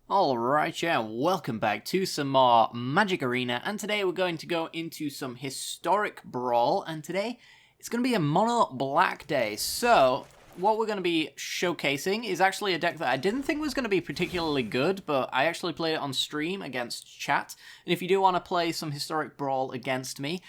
Alright, yeah, welcome back to some more Magic Arena, and today we're going to go into some historic Brawl, and today it's going to be a mono black day. So, what we're going to be showcasing is actually a deck that I didn't think was going to be particularly good, but I actually played it on stream against chat, and if you do want to play some historic Brawl against me,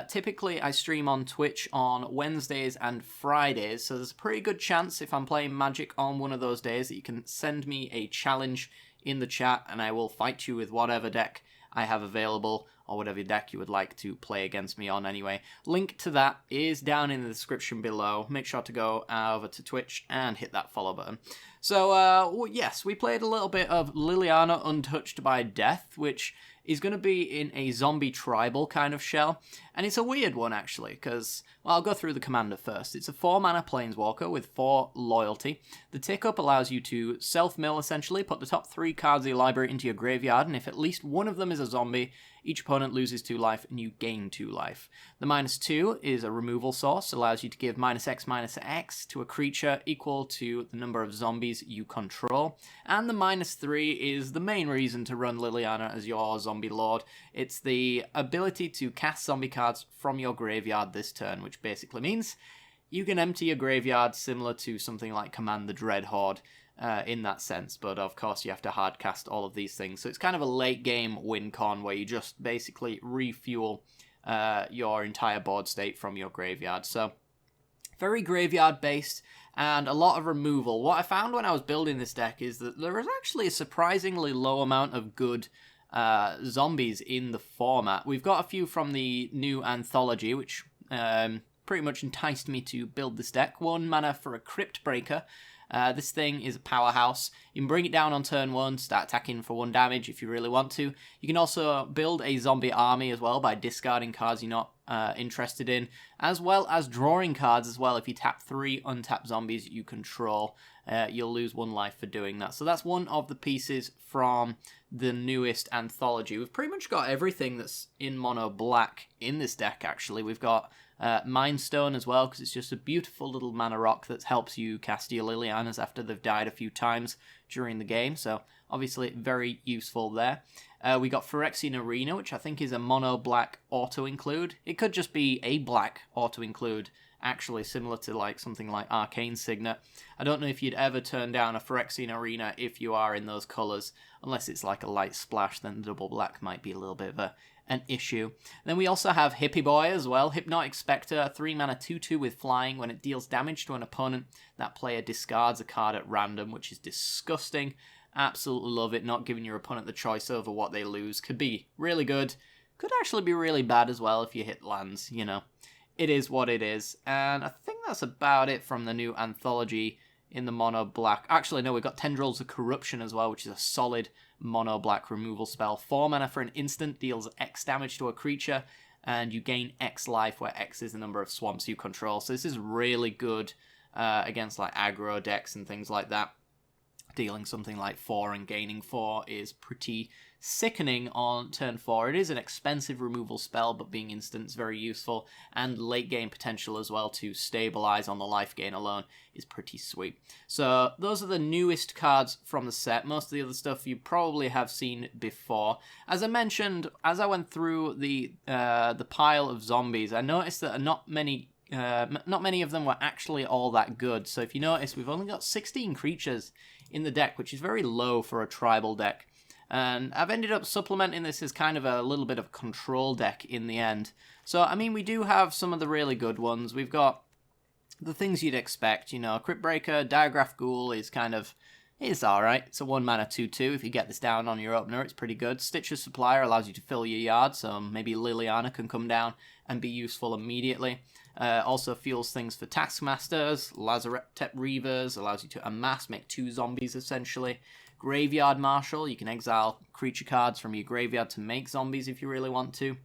typically I stream on Twitch on Wednesdays and Fridays, so there's a pretty good chance if I'm playing Magic on one of those days that you can send me a challenge in the chat, and I will fight you with whatever deck I have available, or whatever deck you would like to play against me on anyway. Link to that is down in the description below. Make sure to go over to Twitch and hit that follow button. So, yes, we played a little bit of Liliana Untouched by Death, which is going to be in a zombie tribal kind of shell. And it's a weird one, actually, because, well, I'll go through the commander first. It's a 4-mana planeswalker with 4 loyalty. The tick-up allows you to self-mill, essentially, put the top 3 cards of your library into your graveyard, and if at least one of them is a zombie, each opponent loses 2 life, and you gain 2 life. The -2 is a removal source, allows you to give -X to a creature equal to the number of zombies you control. And the -3 is the main reason to run Liliana as your zombie lord. It's the ability to cast zombie cards from your graveyard this turn, which basically means you can empty your graveyard similar to something like Command the Dreadhorde. In that sense, but of course you have to hard cast all of these things. So it's kind of a late game win con where you just basically refuel your entire board state from your graveyard. So very graveyard based and a lot of removal. What I found when I was building this deck is that there is actually a surprisingly low amount of good zombies in the format. We've got a few from the new anthology, which pretty much enticed me to build this deck. 1 mana for a Crypt Breaker. This thing is a powerhouse. You can bring it down on turn 1, start attacking for 1 damage if you really want to. You can also build a zombie army as well by discarding cards you're not interested in, as well as drawing cards as well. If you tap 3 untapped zombies you control, you'll lose 1 life for doing that. So that's one of the pieces from the newest anthology. We've pretty much got everything that's in mono black in this deck, actually. We've got Mind Stone as well, because it's just a beautiful little mana rock that helps you cast your Lilianas after they've died a few times during the game, so obviously very useful there. We got Phyrexian Arena, which I think is a mono black auto-include. It could just be a black auto-include, actually similar to like something like Arcane Signet. I don't know if you'd ever turn down a Phyrexian Arena if you are in those colours, unless it's like a light splash, then the double black might be a little bit of an issue. Then we also have Hippie Boy as well. Hypnotic Spectre, 3 mana 2/2 with flying. When it deals damage to an opponent, that player discards a card at random, which is disgusting. Absolutely love it. Not giving your opponent the choice over what they lose. Could be really good. Could actually be really bad as well if you hit lands, you know. It is what it is. And I think that's about it from the new anthology in the mono black. Actually, no, we've got Tendrils of Corruption as well, which is a solid mono black removal spell. 4 mana for an instant, deals X damage to a creature, and you gain X life, where X is the number of swamps you control. So this is really good against like aggro decks and things like that. Dealing something like 4 and gaining 4 is pretty sickening on turn 4. It is an expensive removal spell, but being instant is very useful, and late game potential as well to stabilize on the life gain alone is pretty sweet. So those are the newest cards from the set. Most of the other stuff you probably have seen before. As I mentioned, as I went through the pile of zombies, I noticed that not many of them were actually all that good. So if you notice, we've only got 16 creatures in the deck, which is very low for a tribal deck. And I've ended up supplementing this as kind of a little bit of a control deck in the end. So, I mean, we do have some of the really good ones. We've got the things you'd expect, you know. Crypt Breaker, Diagraph Ghoul is kind of, it's alright. It's a 1 mana 2/2. If you get this down on your opener, it's pretty good. Stitcher's Supplier allows you to fill your yard, so maybe Liliana can come down and be useful immediately. Also fuels things for Taskmasters. Lazaret Reavers allows you to amass, make 2 zombies essentially. Graveyard Marshal, you can exile creature cards from your graveyard to make zombies if you really want to.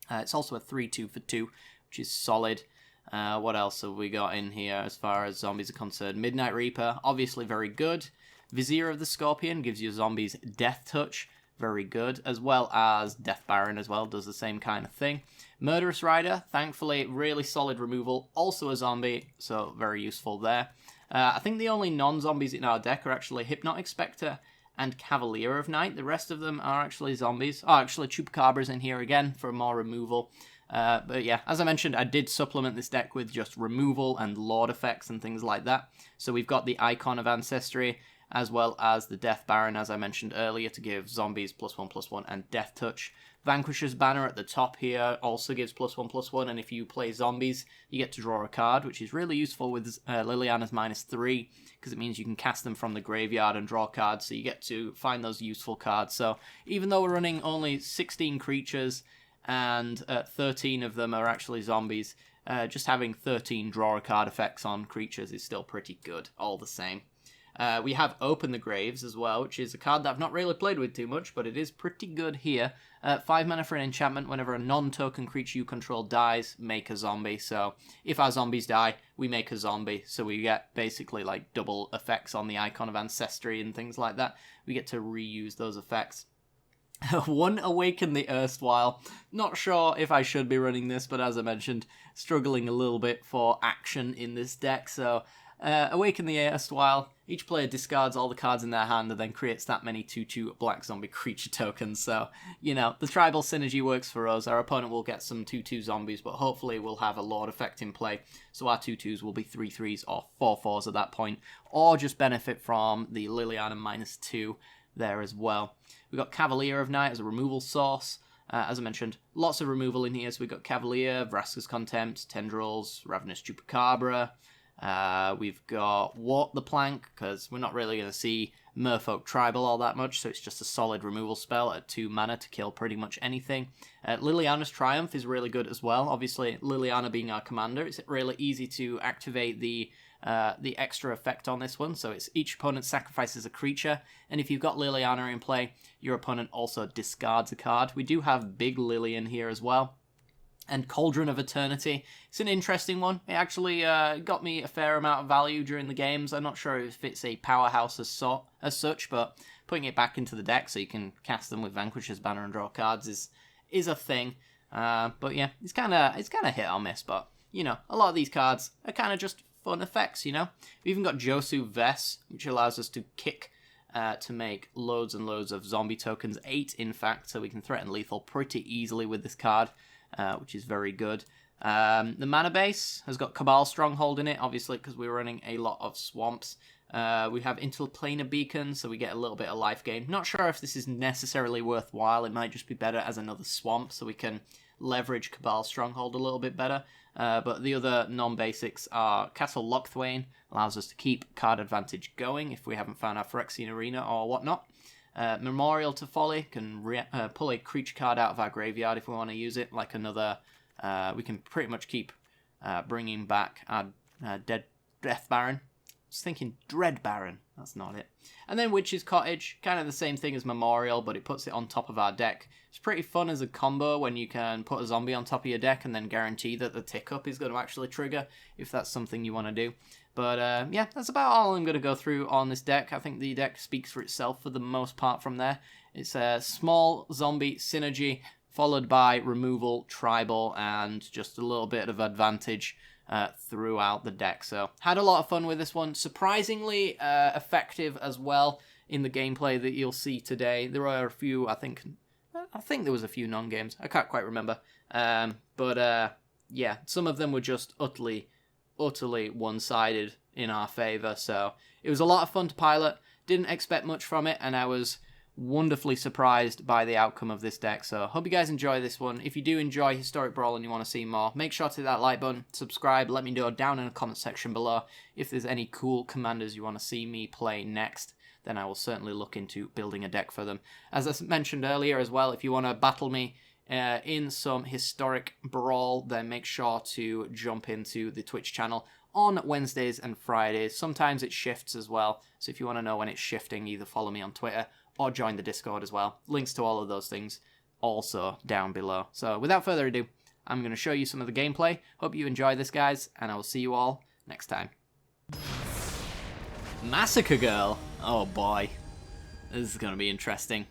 It's also a 3/2 for 2, which is solid. What else have we got in here as far as zombies are concerned? Midnight Reaper, obviously very good. Vizier of the Scorpion gives your zombies Death Touch, very good, as well as Death Baron as well, does the same kind of thing. Murderous Rider, thankfully, really solid removal, also a zombie, so very useful there. I think the only non-zombies in our deck are actually Hypnotic Spectre and Cavalier of Night. The rest of them are actually zombies. Oh, actually, Chupacabra's in here again for more removal. But yeah, as I mentioned, I did supplement this deck with just removal and Lord effects and things like that. So we've got the Icon of Ancestry, as well as the Death Baron, as I mentioned earlier, to give zombies +1/+1 and Death Touch. Vanquisher's Banner at the top here also gives +1/+1, and if you play zombies, you get to draw a card, which is really useful with Liliana's -3, because it means you can cast them from the graveyard and draw cards, so you get to find those useful cards. So even though we're running only 16 creatures, and 13 of them are actually zombies, just having 13 draw a card effects on creatures is still pretty good, all the same. We have Open the Graves as well, which is a card that I've not really played with too much, but it is pretty good here. 5 mana for an enchantment. Whenever a non-token creature you control dies, make a zombie. So if our zombies die, we make a zombie. So we get basically like double effects on the Icon of Ancestry and things like that. We get to reuse those effects. 1 Awaken the Erstwhile. Not sure if I should be running this, but as I mentioned, struggling a little bit for action in this deck. So Awaken the Erstwhile. Each player discards all the cards in their hand and then creates that many 2/2 black zombie creature tokens. So, you know, the tribal synergy works for us. Our opponent will get some 2/2 zombies, but hopefully we'll have a Lord effect in play. So our 2/2s will be 3/3s or 4/4s at that point, or just benefit from the Liliana -2 there as well. We've got Cavalier of Night as a removal source. As I mentioned, lots of removal in here. So we've got Cavalier, Vraska's Contempt, Tendrils, Ravenous Chupacabra. We've got Warp the Plank, because we're not really going to see Merfolk Tribal all that much, so it's just a solid removal spell at 2 mana to kill pretty much anything. Liliana's Triumph is really good as well. Obviously, Liliana being our commander, it's really easy to activate the extra effect on this one. So it's each opponent sacrifices a creature, and if you've got Liliana in play, your opponent also discards a card. We do have Big Lilian here as well. And Cauldron of Eternity. It's an interesting one. It actually got me a fair amount of value during the games. I'm not sure if it's a powerhouse as such, but putting it back into the deck so you can cast them with Vanquisher's Banner and draw cards is a thing. But yeah, it's kind of hit or miss. But you know, a lot of these cards are kind of just fun effects. You know, we've even got Josu Ves, which allows us to kick to make loads and loads of zombie tokens. 8, in fact, so we can threaten lethal pretty easily with this card. Which is very good. The mana base has got Cabal Stronghold in it, obviously, because we're running a lot of swamps. We have Interplanar Beacon, so we get a little bit of life gain. Not sure if this is necessarily worthwhile. It might just be better as another swamp, so we can leverage Cabal Stronghold a little bit better. But the other non-basics are Castle Lochthwain, allows us to keep card advantage going if we haven't found our Phyrexian Arena or whatnot. Memorial to Folly can pull a creature card out of our graveyard if we want to use it, like another. We can pretty much keep bringing back our Death Baron. I was thinking Dread Baron, that's not it. And then Witch's Cottage, kind of the same thing as Memorial, but it puts it on top of our deck. It's pretty fun as a combo when you can put a zombie on top of your deck and then guarantee that the tick up is going to actually trigger, if that's something you want to do. But yeah, that's about all I'm going to go through on this deck. I think the deck speaks for itself for the most part from there. It's a small zombie synergy, followed by removal, tribal, and just a little bit of advantage throughout the deck. So, had a lot of fun with this one. Surprisingly effective as well in the gameplay that you'll see today. There are a few, I think there was a few non-games. I can't quite remember. But yeah, some of them were just utterly one-sided in our favor, so it was a lot of fun to pilot. Didn't expect much from it, and I was wonderfully surprised by the outcome of this deck. So hope you guys enjoy this one. If you do enjoy Historic Brawl and you want to see more, make sure to hit that like button, subscribe, let me know down in the comment section below if there's any cool commanders you want to see me play next. Then I will certainly look into building a deck for them. As I mentioned earlier as well, if you want to battle me in some Historic Brawl, then make sure to jump into the Twitch channel on Wednesdays and Fridays. Sometimes it shifts as well, so if you want to know when it's shifting, either follow me on Twitter or join the Discord as well. Links to all of those things also down below. So without further ado, I'm going to show you some of the gameplay. Hope you enjoy this, guys, and I will see you all next time. Massacre Girl! Oh boy, this is going to be interesting.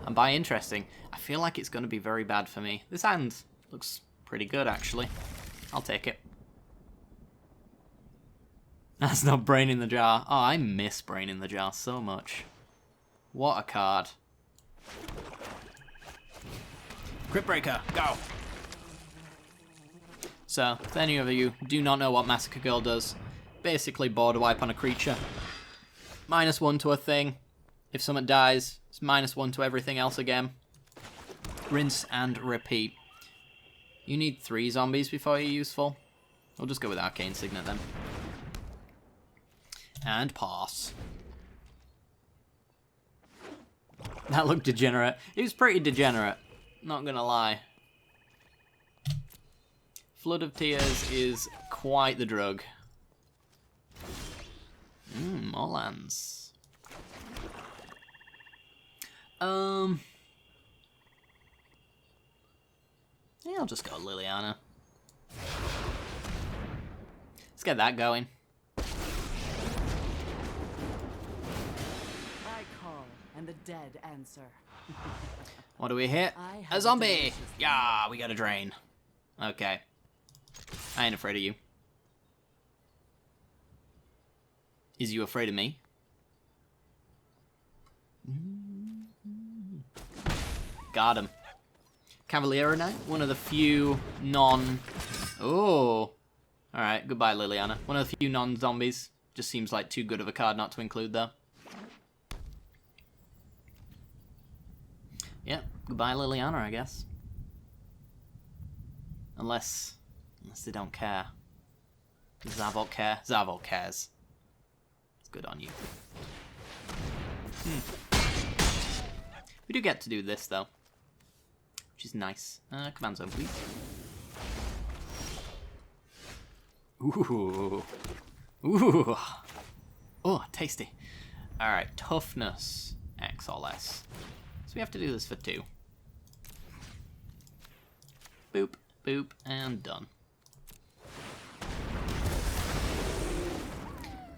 And by interesting, I feel like it's going to be very bad for me. This hand looks pretty good, actually. I'll take it. That's not Brain in the Jar. Oh, I miss Brain in the Jar so much. What a card. Crypt Breaker, go! So, if any of you do not know what Massacre Girl does, basically board wipe on a creature. -1 to a thing. If someone dies, it's -1 to everything else again. Rinse and repeat. You need 3 zombies before you're useful. We'll just go with Arcane Signet then. And pass. That looked degenerate. It was pretty degenerate, not gonna lie. Flood of Tears is quite the drug. More lands. Yeah, I'll just go Liliana. Let's get that going. I call, and the dead answer. What do we hit? A zombie! Yeah, we got a drain. Okay. I ain't afraid of you. Is you afraid of me? Got him. Cavalier Knight, one of the few Oh. Alright, goodbye Liliana. One of the few non-zombies. Just seems like too good of a card not to include though. Yep, goodbye Liliana, I guess. Unless they don't care. Does Zavok care? Zavok cares. It's good on you. We do get to do this though, which is nice. Command zone, please. Ooh. Ooh. Oh, tasty. Alright, toughness. X or less. So we have to do this for 2. Boop, boop, and done.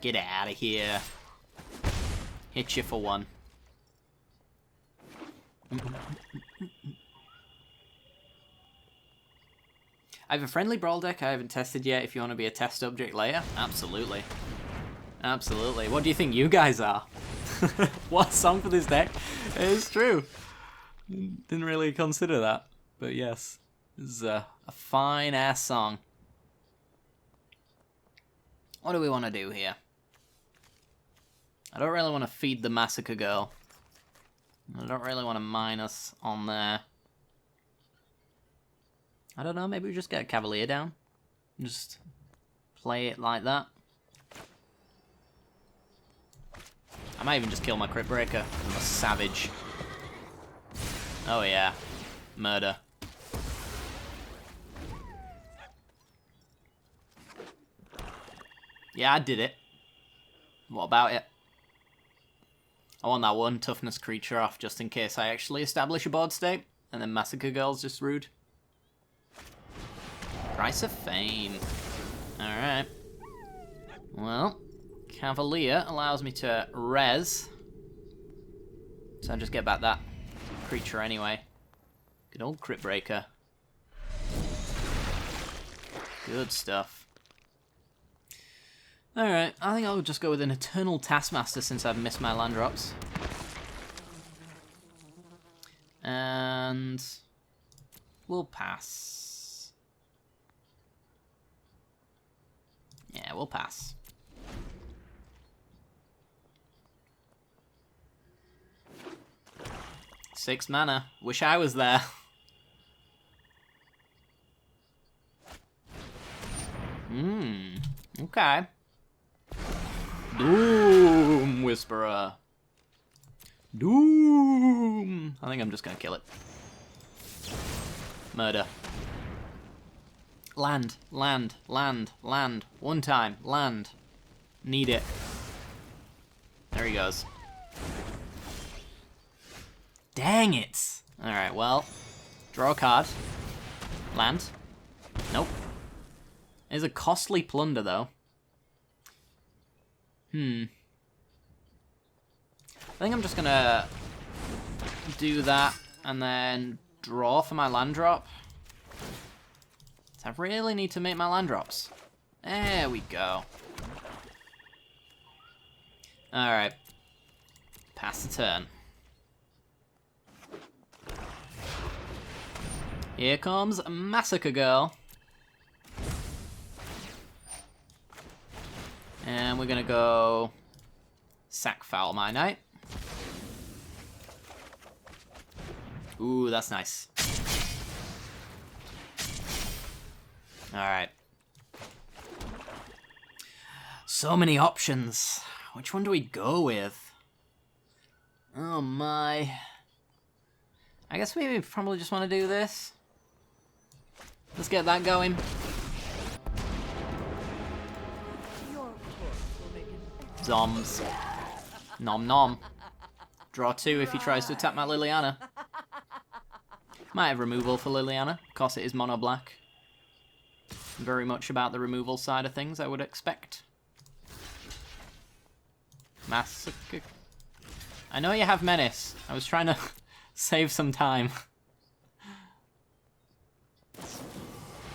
Get out of here. Hit you for 1. I have a friendly Brawl deck I haven't tested yet. If you want to be a test object later, absolutely. Absolutely. What do you think you guys are? What song for this deck? It's true. Didn't really consider that, but yes. This is a fine-ass song. What do we want to do here? I don't really want to feed the Massacre Girl. I don't really want to minus on there. I don't know, maybe we just get a Cavalier down. Just play it like that. I might even just kill my Crypt Breaker. I'm a savage. Oh yeah. Murder. Yeah, I did it. What about it? I want that one toughness creature off just in case I actually establish a board state. And then Massacre Girl's just rude. Price of Fame. Alright. Well, Cavalier allows me to res. So I just get back that creature anyway. Good old Crypt Breaker. Good stuff. Alright, I think I'll just go with an Eternal Taskmaster since I've missed my land drops. And we'll pass. Yeah, we'll pass. Six mana. Wish I was there. Okay. Doom Whisperer. Doom. I think I'm just gonna kill it. Murder. Land, land, land, land. One time, land. Need it. There he goes. Dang it! Alright, well. Draw a card. Land. Nope. It's a costly plunder, though. I think I'm just gonna do that and then draw for my land drop. I really need to make my land drops. There we go. Alright. Pass the turn. Here comes Massacre Girl. And we're gonna go sack foul my knight. Ooh, that's nice. Alright. So many options. Which one do we go with? Oh my. I guess we probably just want to do this. Let's get that going. Zoms. Nom nom. Draw 2 if he tries to attack my Liliana. Might have removal for Liliana. Of course it is mono black. Very much about the removal side of things, I would expect. Massacre. I know you have Menace. I was trying to save some time.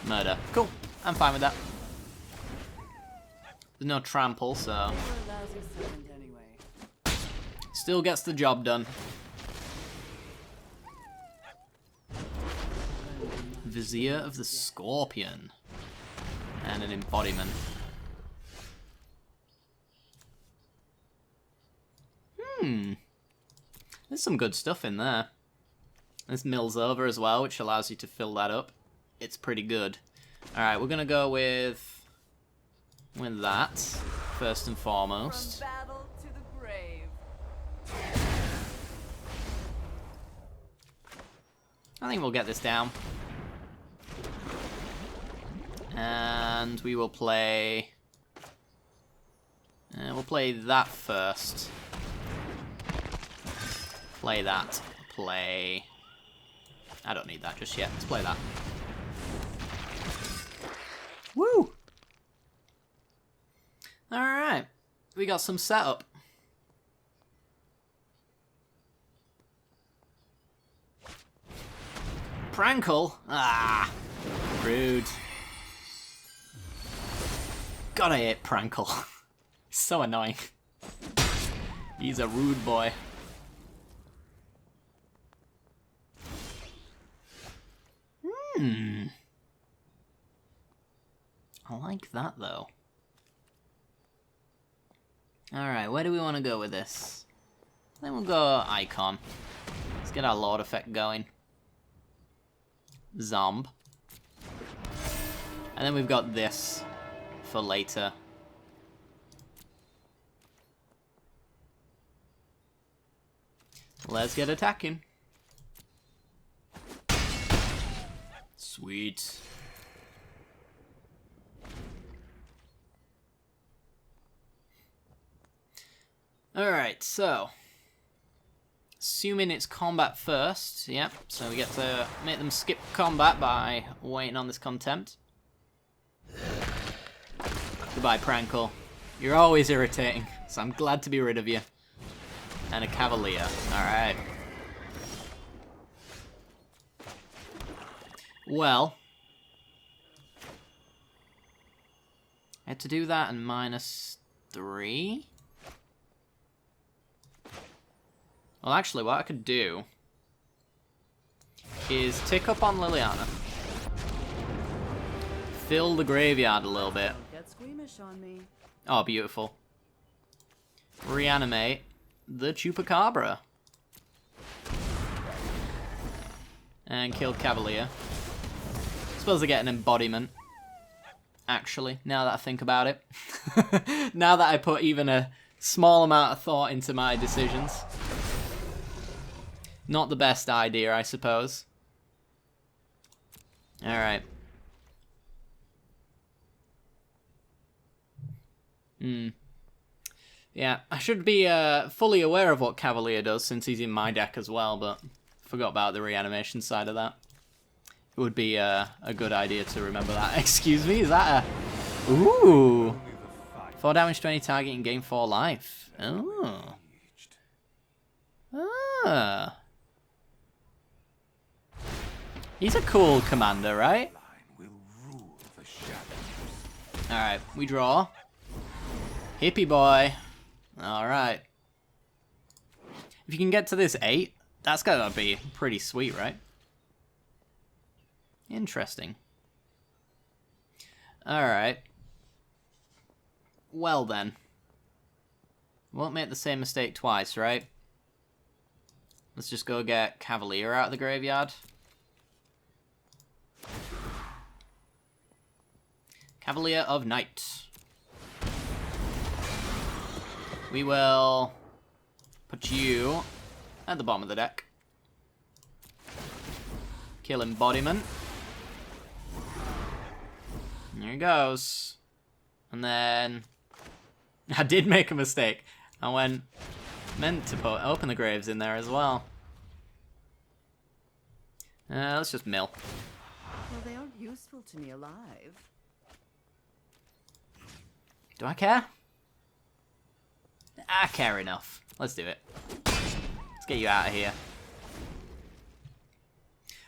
Murder. Cool. I'm fine with that. There's no trample, so... Still gets the job done. Vizier of the Scorpion. And an embodiment. There's some good stuff in there. There's Mills Over as well, which allows you to fill that up. It's pretty good. Alright, we're gonna go with that, first and foremost. From battle to the grave. I think we'll get this down. And we will play... we'll play that first. Play that. Play... I don't need that just yet. Let's play that. Woo! Alright. We got some setup. Prankle? Ah! Rude. God, I hate Prankle. He's so annoying. He's a rude boy. I like that, though. Alright, where do we want to go with this? Then we'll go Icon. Let's get our Lord effect going. Zomb. And then we've got this for later. Let's get attacking. Sweet. Alright, so assuming it's combat first, yep, so we get to make them skip combat by waiting on this contempt. Goodbye, Prankle. You're always irritating, so I'm glad to be rid of you. And a Cavalier, alright. Well, I had to do that and -3. Well, actually, what I could do is tick up on Liliana, fill the graveyard a little bit. Don't get squeamish on me. Oh, beautiful. Reanimate the Chupacabra. And kill Cavalier. Suppose I get an embodiment. Actually, now that I think about it. Now that I put even a small amount of thought into my decisions. Not the best idea, I suppose. Alright. Yeah, I should be fully aware of what Cavalier does since he's in my deck as well, but forgot about the reanimation side of that. It would be a good idea to remember that. Excuse me, is that a... Ooh! 4 damage to any target in game 4 life. Oh. Ah. He's a cool commander, right? Alright, we draw. Hippie boy. Alright. If you can get to this 8, that's gotta be pretty sweet, right? Interesting. Alright. Well then. Won't make the same mistake twice, right? Let's just go get Cavalier out of the graveyard. Cavalier of Night. We will put you at the bottom of the deck. Kill Embodiment. There he goes. And then I did make a mistake. I meant to open the graves in there as well. Let's just mill. Well, they aren't useful to me alive. Do I care? I care enough. Let's do it. Let's get you out of here.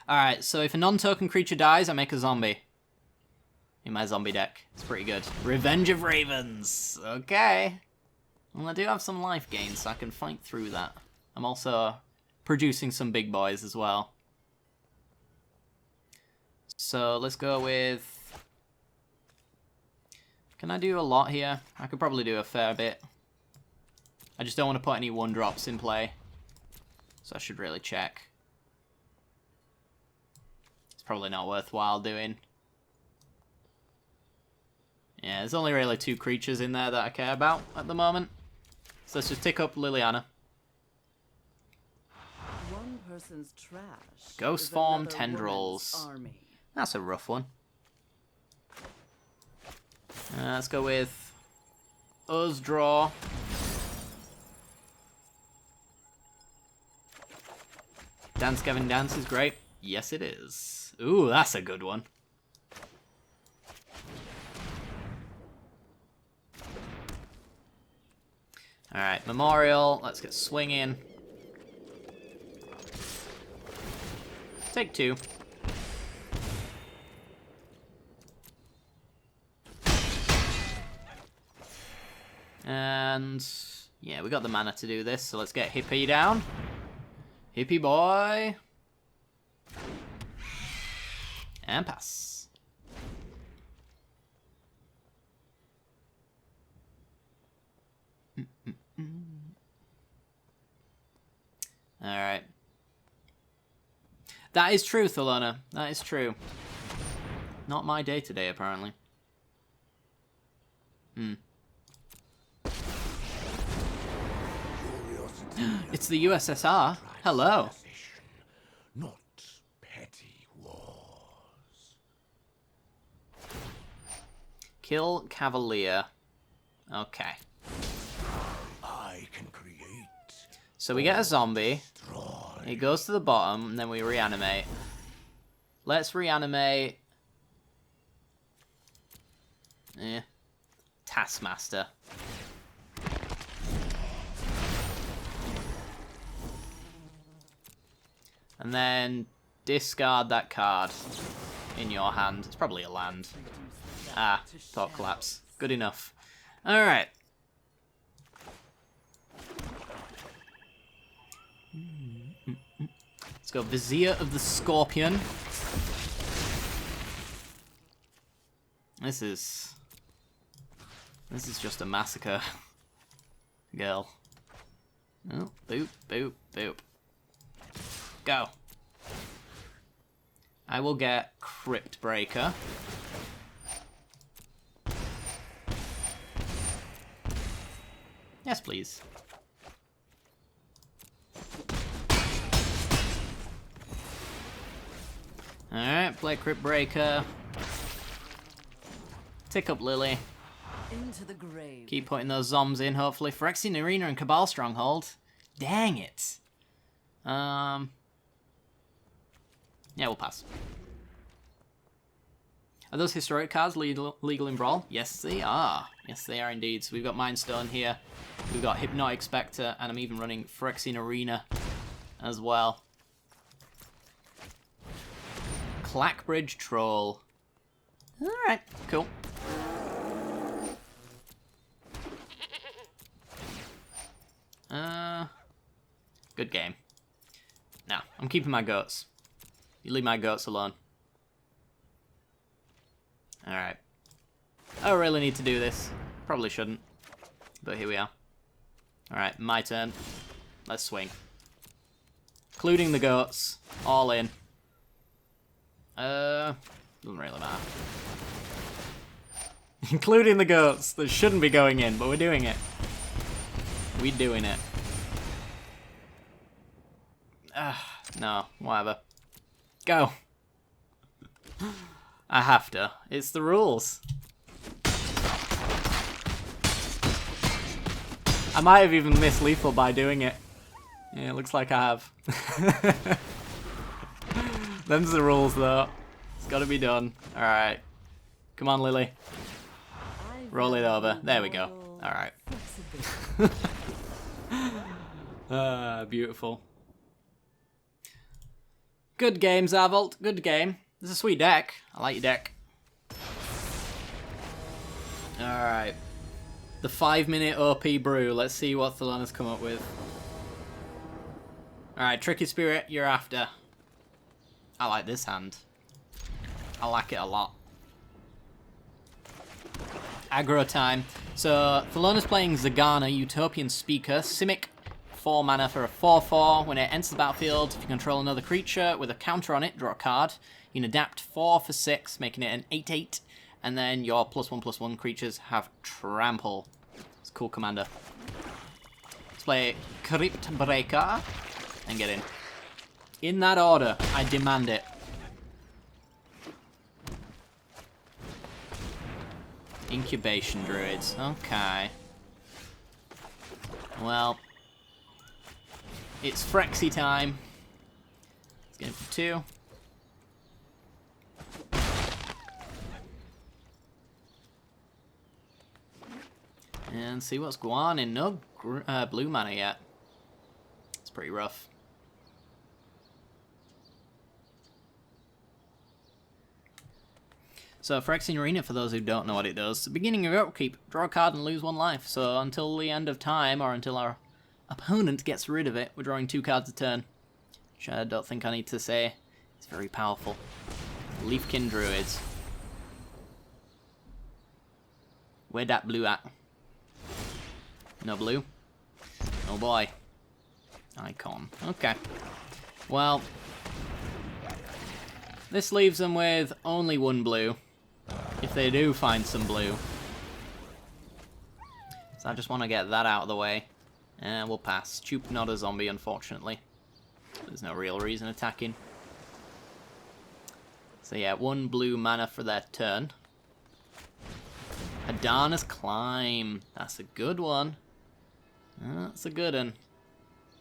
Alright, so if a non-token creature dies, I make a zombie. In my zombie deck. It's pretty good. Revenge of Ravens. Okay. Well, I do have some life gain, so I can fight through that. I'm also producing some big boys as well. So let's go with... Can I do a lot here? I could probably do a fair bit. I just don't want to put any 1-drops in play. So I should really check. It's probably not worthwhile doing. Yeah, there's only really 2 creatures in there that I care about at the moment. So let's just tick up Liliana. One person's trash. Ghost form tendrils. That's a rough one. Let's go with us draw. Dance Gavin Dance is great. Yes, it is. Ooh, that's a good one. Alright, Memorial. Let's get swinging. Take 2. And yeah, we got the mana to do this, so let's get Hippie down. Hippie boy. And pass. Alright. That is true, Thelona. That is true. Not my day today, apparently. It's the USSR. Hello. Not petty wars. Kill Cavalier. Okay. I can create. So we get a zombie. It goes to the bottom, and then we reanimate. Let's reanimate. Taskmaster. And then discard that card in your hand. It's probably a land. Ah, thought collapse. Good enough. Alright. Let's go Vizier of the Scorpion. This is just a massacre. Girl. Oh, boop, boop, boop. Go. I will get Crypt Breaker. Yes, please. Alright, play Crypt Breaker. Tick up Lily. Into the grave. Keep putting those zombs in, hopefully. Phyrexian Arena and Cabal Stronghold. Dang it. Yeah, we'll pass. Are those historic cards legal in Brawl? Yes, they are. Yes, they are indeed. So we've got Mind Stone here. We've got Hypnotic Spectre, and I'm even running Phyrexian Arena as well. Clackbridge Troll. Alright, cool. Good game. Nah, I'm keeping my goats. You leave my goats alone. Alright. I don't really need to do this. Probably shouldn't. But here we are. Alright, my turn. Let's swing. Including the goats. All in. Doesn't really matter. Including the goats that shouldn't be going in, but we're doing it. We're doing it. No, whatever. Go. I have to. It's the rules. I might have even missed lethal by doing it. Yeah, it looks like I have. Them's the rules, though. It's got to be done. Alright. Come on, Lily. Roll it over. There we go. Alright. Beautiful. Good game, Zarvolt. Good game. This is a sweet deck. I like your deck. Alright. The 5-minute OP brew. Let's see what Liliana's come up with. Alright, Tricky Spirit, you're after. I like this hand. I like it a lot. Aggro time. So, Liliana's playing Zagana, Utopian Speaker, Simic, 4 mana for a 4/4. When it enters the battlefield, if you control another creature with a counter on it, draw a card. You can adapt 4 for 6, making it an 8/8. And then your +1/+1 creatures have trample. It's a cool commander. Let's play Crypt Breaker and get in. In that order, I demand it. Incubation Druids. Okay. Well, it's Frexy time. Let's get in for 2. And see what's going on. In no blue mana yet. It's pretty rough. So Phyrexian Arena, for those who don't know what it does, the beginning of your upkeep, draw a card and lose 1 life. So until the end of time, or until our opponent gets rid of it, we're drawing 2 cards a turn. Which I don't think I need to say. It's very powerful. Leafkin Druids. Where that blue at? No blue? Oh boy. Icon. Okay. Well, this leaves them with only 1 blue. If they do find some blue. So I just want to get that out of the way. And we'll pass. Choop not a zombie, unfortunately. There's no real reason attacking. So yeah, 1 blue mana for their turn. Hadana's Climb. That's a good one. That's a good one.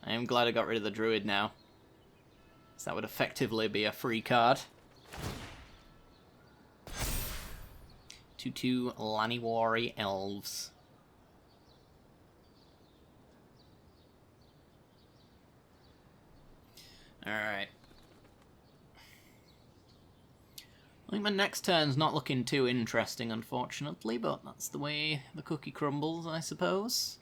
I am glad I got rid of the Druid now. So that would effectively be a free card. 2/2 Laniwari Elves. Alright. I think my next turn's not looking too interesting, unfortunately, but that's the way the cookie crumbles, I suppose.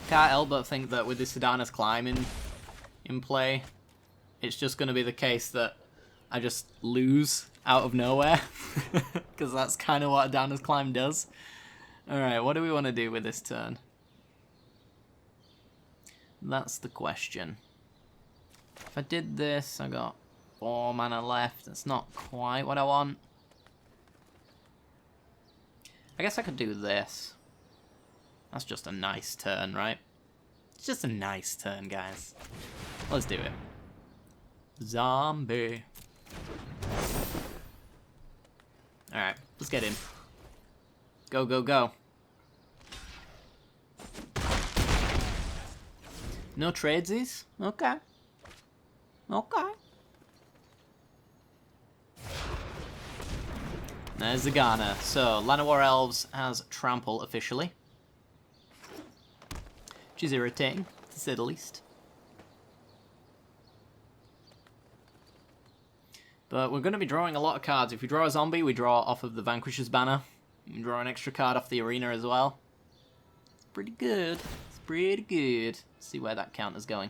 Can't help but think that with this Hadana's Climb in play, it's just going to be the case that I just lose out of nowhere. Because that's kind of what Hadana's Climb does. Alright, what do we want to do with this turn? That's the question. If I did this, I got 4 mana left. That's not quite what I want. I guess I could do this. That's just a nice turn, right? It's just a nice turn, guys. Let's do it. Zombie. Alright, let's get in. Go, go, go. No tradesies? Okay. Okay. There's Zagana. So, Llanowar Elves has Trample officially. Which is irritating, to say the least. But we're going to be drawing a lot of cards. If we draw a zombie, we draw off of the Vanquisher's banner. We can draw an extra card off the arena as well. pretty good. It's pretty good. Let's see where that counter's going.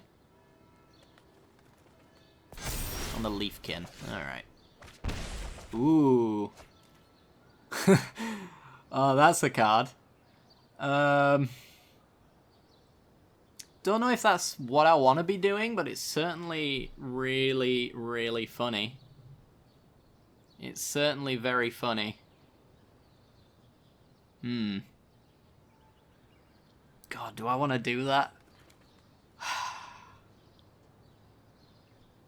On the Leafkin. Alright. Ooh. Oh, that's a card. Don't know if that's what I want to be doing, but it's certainly really, really funny. It's certainly very funny. God, do I want to do that?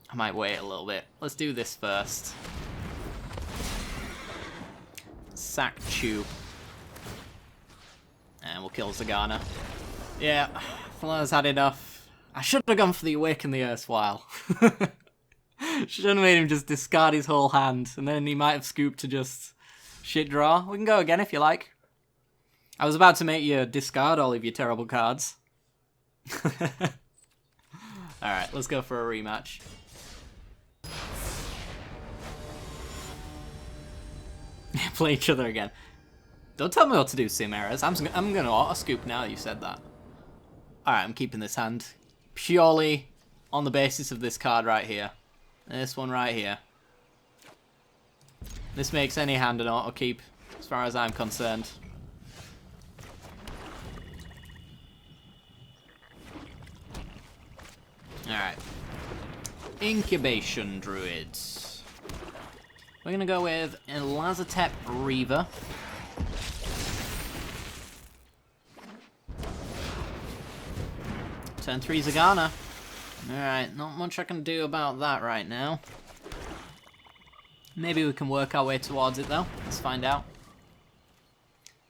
I might wait a little bit. Let's do this first. Sack Chew. And we'll kill Zagana. Yeah, Fleurs had enough. I should have gone for the Awaken the Erstwhile. Should have made him just discard his whole hand, and then he might have scooped to just shit draw. We can go again if you like. I was about to make you discard all of your terrible cards. Alright, let's go for a rematch. Play each other again. Don't tell me what to do, Sim Errors. I'm gonna auto-scoop now you said that. Alright, I'm keeping this hand. Purely on the basis of this card right here. This one right here. This makes any hand an auto-keep, as far as I'm concerned. Alright. Incubation Druids. We're gonna go with Lazatep Reaver. Turn 3 Zagana. Alright, not much I can do about that right now. Maybe we can work our way towards it though. Let's find out.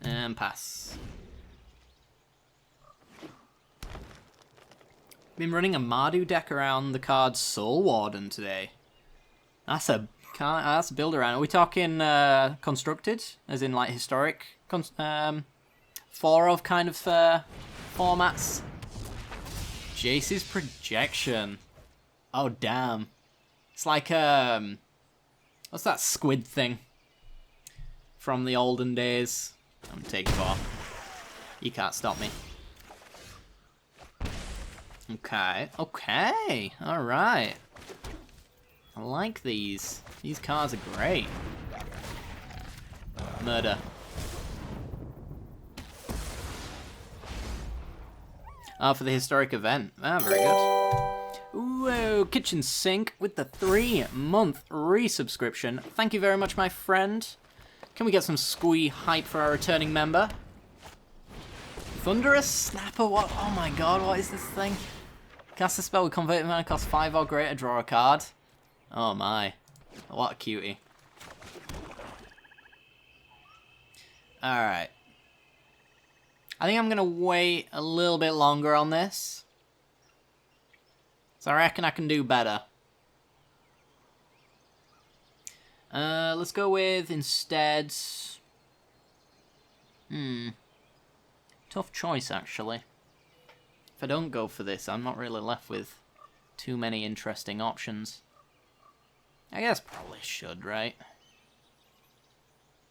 And pass. Been running a Mardu deck around the card Soul Warden today. That's a build around. Are we talking constructed, as in like historic, 4 of kind of formats? Jace's Projection. Oh damn! It's like what's that squid thing from the olden days? I'm taking 4. You can't stop me. Okay, okay, alright. I like these. These cards are great. Murder. For the historic event. Ah, very good. Ooh, Kitchen Sink with the 3-month resubscription. Thank you very much, my friend. Can we get some squee hype for our returning member? Thunderous Snapper, what? Oh my god, what is this thing? Cast a spell with converted mana, cost 5 or greater, draw a card. Oh my. What a cutie. Alright. I think I'm going to wait a little bit longer on this. So I reckon I can do better. Let's go with instead... Tough choice, actually. If I don't go for this, I'm not really left with too many interesting options. I guess probably should, right?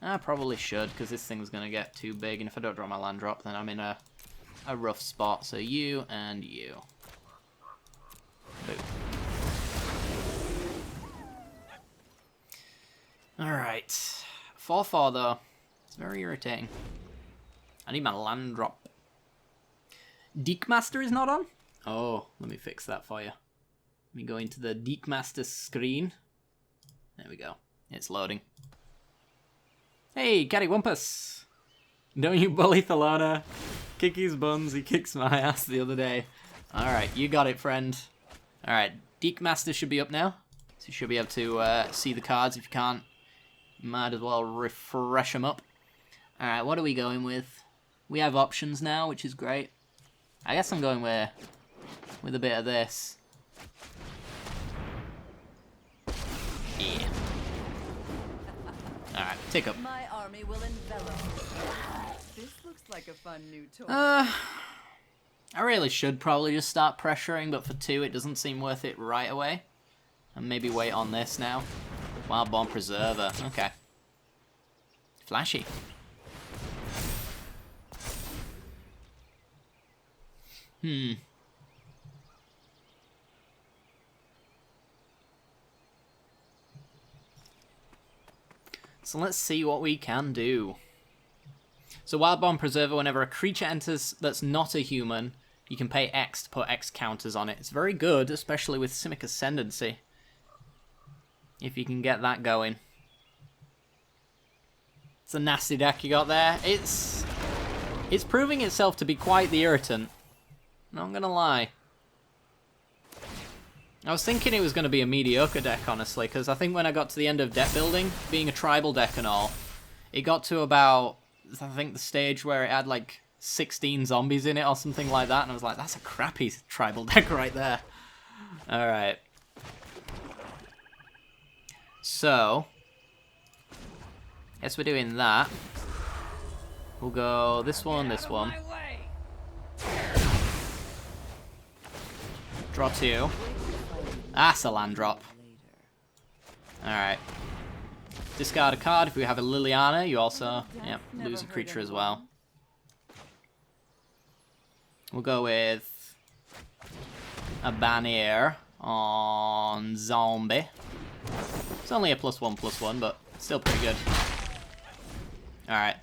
I probably should, because this thing's going to get too big, and if I don't draw my land drop, then I'm in a rough spot. So you and you. Boop. Alright. 4/4 though. It's very irritating. I need my land drop. Deekmaster is not on? Oh, let me fix that for you. Let me go into the Deekmaster screen. There we go. It's loading. Hey, Cattywampus! Don't you bully Thalana. Kick his buns, he kicks my ass the other day. Alright, you got it, friend. Alright, Deekmaster should be up now. So you should be able to see the cards. If you can't, you might as well refresh them up. Alright, what are we going with? We have options now, which is great. I guess I'm going with a bit of this. Yeah. Alright, take up. My army will envelop. This looks like a fun new toy. I really should probably just start pressuring, but for 2 it doesn't seem worth it right away. And maybe wait on this now. Wildborn Preserver, okay. Flashy. So let's see what we can do. So Wild Bond Preserver, whenever a creature enters that's not a human, you can pay X to put X counters on it. It's very good, especially with Simic Ascendancy. If you can get that going. It's a nasty deck you got there. It's proving itself to be quite the irritant. Not gonna lie. I was thinking it was going to be a mediocre deck, honestly, because I think when I got to the end of deck building, being a tribal deck and all, it got to about, I think, the stage where it had like 16 zombies in it or something like that, and I was like, that's a crappy tribal deck right there. Alright. So, guess we're doing that. We'll go this one, this one. Draw 2. That's a land drop. Alright. Discard a card. If we have a Liliana, you also lose a creature as well. We'll go with a Bannier on Zombie. It's only a +1/+1, but still pretty good. Alright.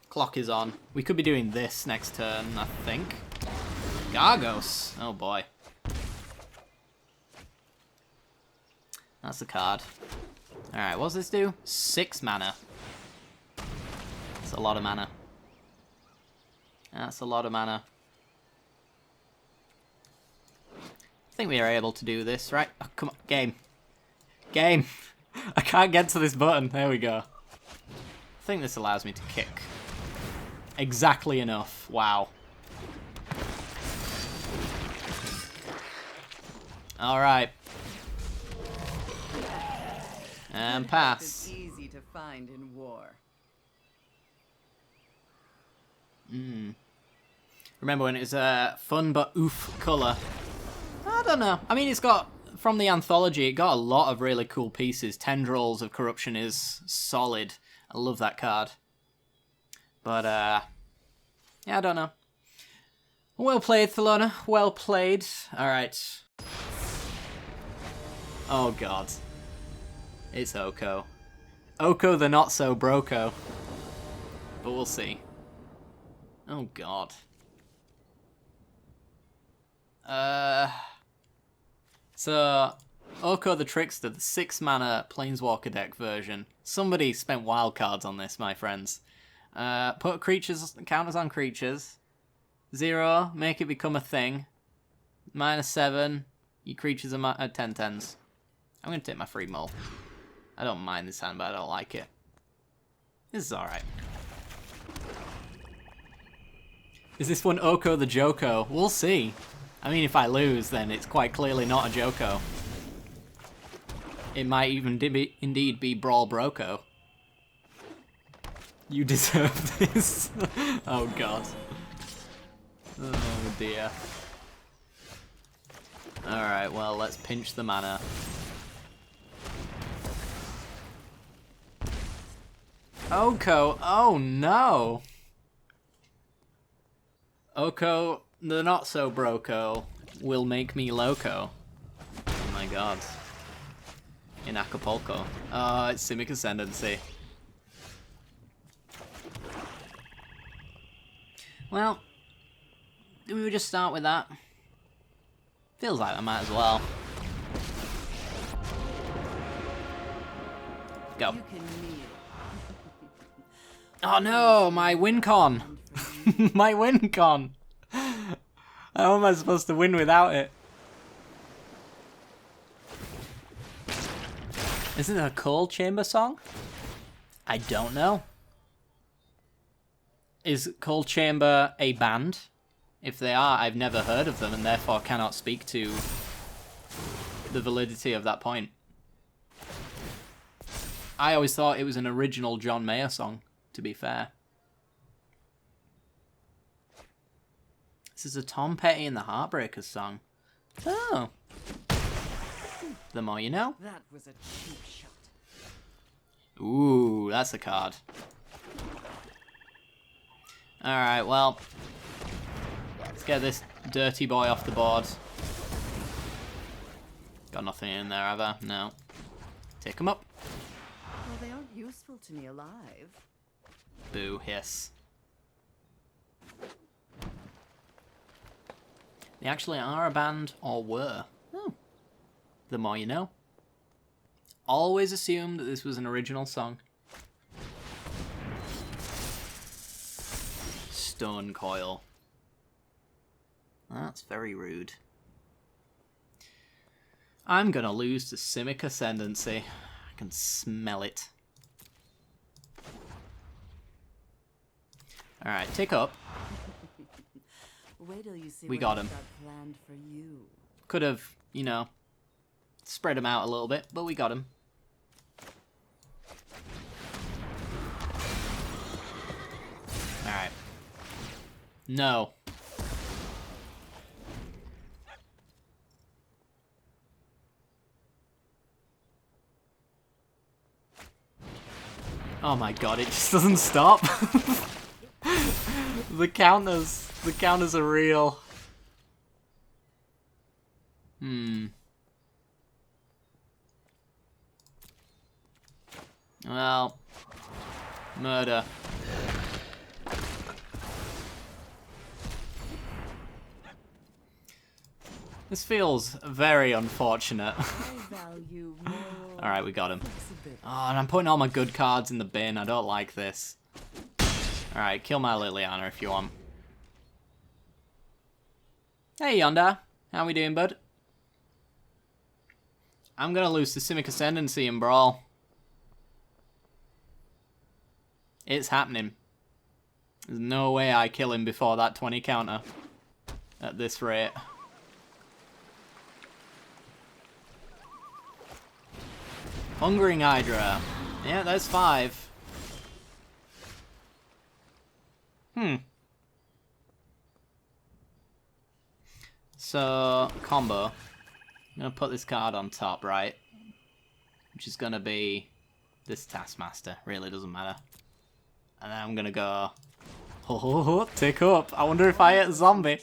Clock is on. We could be doing this next turn, I think. Gargos. Oh boy. That's the card. Alright, what does this do? 6 mana. That's a lot of mana. That's a lot of mana. I think we are able to do this, right? Oh, come on, game. Game! I can't get to this button. There we go. I think this allows me to kick. Exactly enough. Wow. Alright. And pass. It's easy to find in war. Remember when it was a fun but oof colour? I don't know. I mean, it's got, from the anthology, it got a lot of really cool pieces. Tendrils of Corruption is solid. I love that card. But, yeah, I don't know. Well played, Thelona. Well played. Alright. Oh, God. It's Oko. Oko the not-so-broco. But we'll see. Oh, God. So, Oko the Trickster, the 6-mana Planeswalker deck version. Somebody spent wildcards on this, my friends. Put creatures, counters on creatures. 0, make it become a thing. -7, your creatures are 10/10s. I'm going to take my free mull. I don't mind this hand, but I don't like it. This is alright. Is this one Oko the Joko? We'll see. I mean, if I lose, then it's quite clearly not a Joko. It might even indeed be Brawl Broco. You deserve this. Oh, God. Oh, dear. Alright, well, let's pinch the mana. Oko, oh no! Oko, the not-so-broco, will make me loco. Oh my god. In Acapulco. Oh, it's Simic Ascendancy. Well, do we just start with that? Feels like I might as well. Go. You can kneel. Oh no, my win con. My win con. How am I supposed to win without it? Is it a Cold Chamber song? I don't know. Is Cold Chamber a band? If they are, I've never heard of them and therefore cannot speak to the validity of that point. I always thought it was an original John Mayer song, to be fair. This is a Tom Petty and the Heartbreakers song. Oh. The more you know. That was a cheap shot. Ooh, that's a card. Alright, well. Let's get this dirty boy off the board. Got nothing in there, have I? No. Take him up. Well, they aren't useful to me alive. Boo, hiss. They actually are a band, or were. Oh. The more you know. Always assumed that this was an original song. Stone coil. That's very rude. I'm gonna lose to Simic Ascendancy. I can smell it. Alright, take up. Wait till you see We what got I've him. planned for you. Could have, you know, spread him out a little bit, but we got him. Alright. No. Oh my god, it just doesn't stop. The counters are real. Well, murder. This feels very unfortunate. Alright, we got him. Oh, and I'm putting all my good cards in the bin. I don't like this. Alright, kill my Liliana if you want. Hey, Yonda. How we doing, bud? I'm gonna lose to Simic Ascendancy in Brawl. It's happening. There's no way I kill him before that 20 counter. At this rate. Hungering Hydra. Yeah, that's 5. So, combo. I'm gonna put this card on top, right? Which is gonna be this Taskmaster. Really doesn't matter. And then I'm gonna go... Oh, tick up. I wonder if I hit a zombie.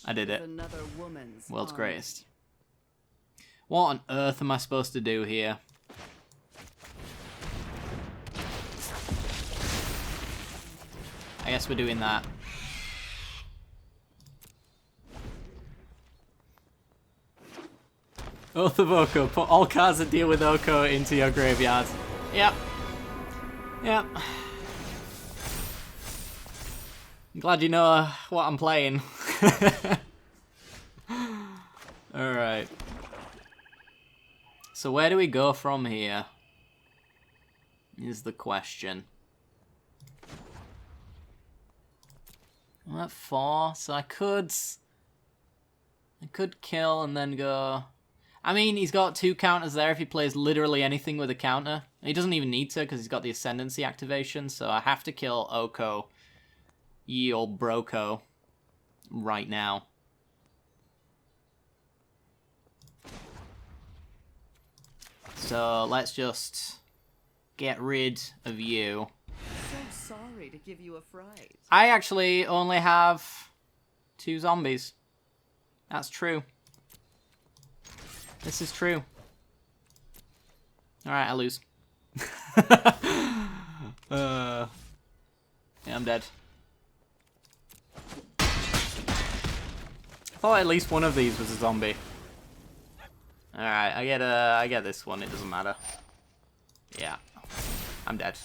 I did it. World's greatest. What on earth am I supposed to do here? I guess we're doing that. Oath of Oko. Put all cards that deal with Oko into your graveyard. Yep. Yep. I'm glad you know what I'm playing. Alright. So where do we go from here? Is the question. I'm at 4, so I could kill and then go... I mean, he's got 2 counters there if he plays literally anything with a counter. He doesn't even need to because he's got the Ascendancy activation, so I have to kill Oko, ye old Broco, right now. So let's just get rid of you. So sorry to give you a fright. I actually only have 2 zombies. That's true. This is true. Alright, I lose. Yeah, I'm dead. I thought at least one of these was a zombie. Alright, I get this one, it doesn't matter. Yeah. I'm dead.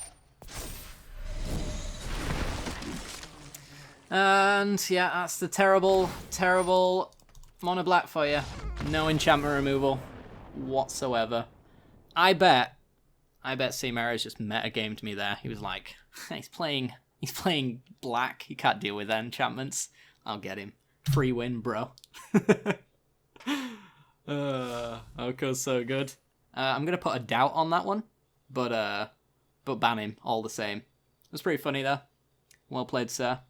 And yeah, that's the terrible, terrible mono black for you. No enchantment removal whatsoever. I bet Seamara's just metagamed me there. He was like, he's playing black. He can't deal with enchantments. I'll get him. Free win, bro. Oko's so good. I'm gonna put a doubt on that one, but ban him all the same. It was pretty funny though. Well played, sir.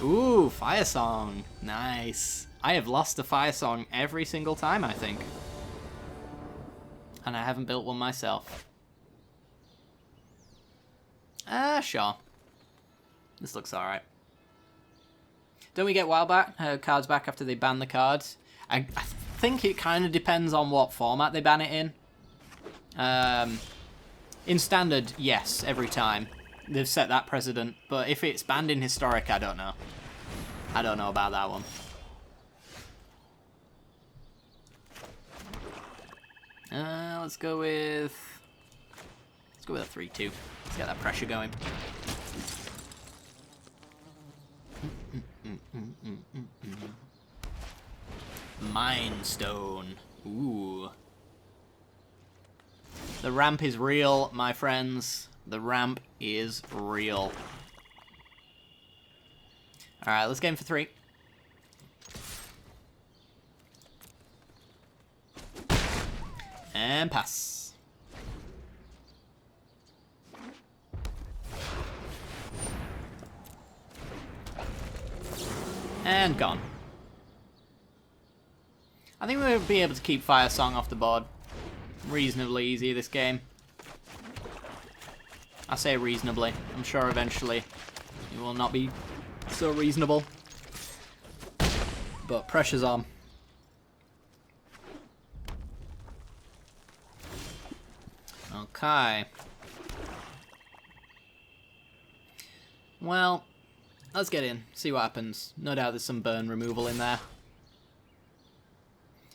Ooh, Fire Song. Nice. I have lost a Fire Song every single time, I think. And I haven't built one myself. Sure. This looks alright. Don't we get wild back cards back after they ban the cards? I think it kind of depends on what format they ban it in. In standard, yes, every time. They've set that precedent. But if it's banned in historic, I don't know. I don't know about that one. Let's go with a 3-2. Let's get that pressure going. Mind Stone. Ooh. The ramp is real, my friends. The ramp is real. Alright, let's get in for 3. And pass. And gone. I think we'll be able to keep Fire Song off the board reasonably easy this game. I say reasonably. I'm sure eventually it will not be so reasonable. But pressure's on. Okay. Well, let's get in, see what happens. No doubt there's some burn removal in there.